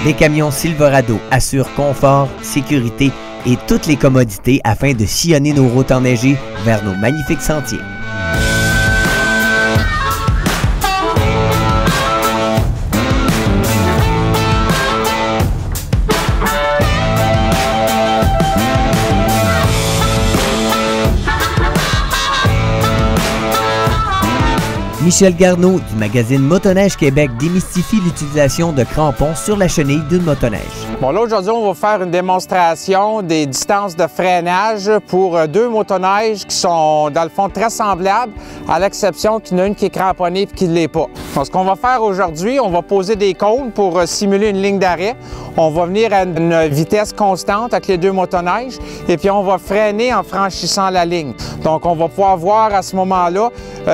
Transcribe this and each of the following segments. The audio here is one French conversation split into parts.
Les camions Silverado assurent confort, sécurité et toutes les commodités afin de sillonner nos routes enneigées vers nos magnifiques sentiers. Michel Garneau du magazine Motoneige Québec démystifie l'utilisation de crampons sur la chenille d'une motoneige. Bon, là, aujourd'hui, on va faire une démonstration des distances de freinage pour deux motoneiges qui sont, dans le fond, très semblables, à l'exception qu'il y en a une qui est cramponnée et qui ne l'est pas. Donc, ce qu'on va faire aujourd'hui, on va poser des cônes pour simuler une ligne d'arrêt. On va venir à une vitesse constante avec les deux motoneiges et puis on va freiner en franchissant la ligne. Donc, on va pouvoir voir à ce moment-là,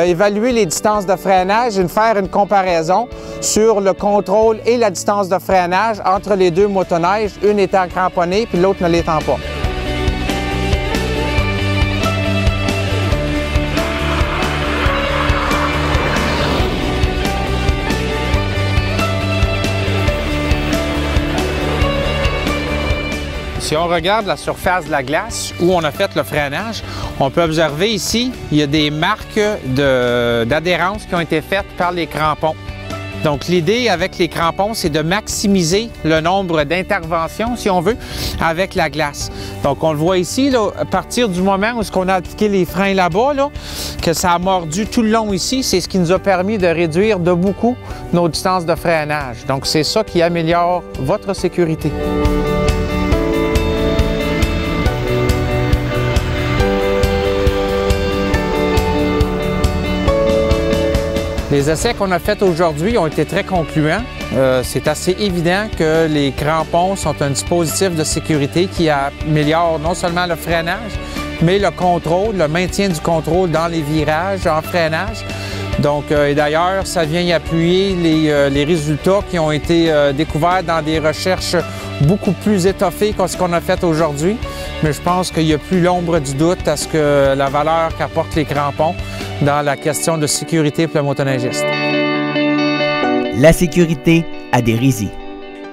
évaluer les distances de freinage et faire une comparaison sur le contrôle et la distance de freinage entre les deux motoneiges, une étant cramponnée puis l'autre ne l'étant pas. Si on regarde la surface de la glace où on a fait le freinage, on peut observer ici, il y a des marques d'adhérence qui ont été faites par les crampons. Donc l'idée avec les crampons, c'est de maximiser le nombre d'interventions, si on veut, avec la glace. Donc on le voit ici, là, à partir du moment où on a appliqué les freins là-bas, là, que ça a mordu tout le long ici, c'est ce qui nous a permis de réduire de beaucoup nos distances de freinage. Donc c'est ça qui améliore votre sécurité. Les essais qu'on a faits aujourd'hui ont été très concluants. C'est assez évident que les crampons sont un dispositif de sécurité qui améliore non seulement le freinage, mais le contrôle, le maintien du contrôle dans les virages en freinage. Donc, et d'ailleurs, ça vient y appuyer les résultats qui ont été découverts dans des recherches beaucoup plus étoffées que ce qu'on a fait aujourd'hui. Mais je pense qu'il n'y a plus l'ombre du doute à ce que la valeur qu'apportent les crampons dans la question de sécurité pour le motoneigiste. La sécurité à Dérizy.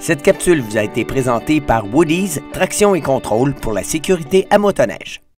Cette capsule vous a été présentée par Woody's Traction et Contrôle pour la sécurité à motoneige.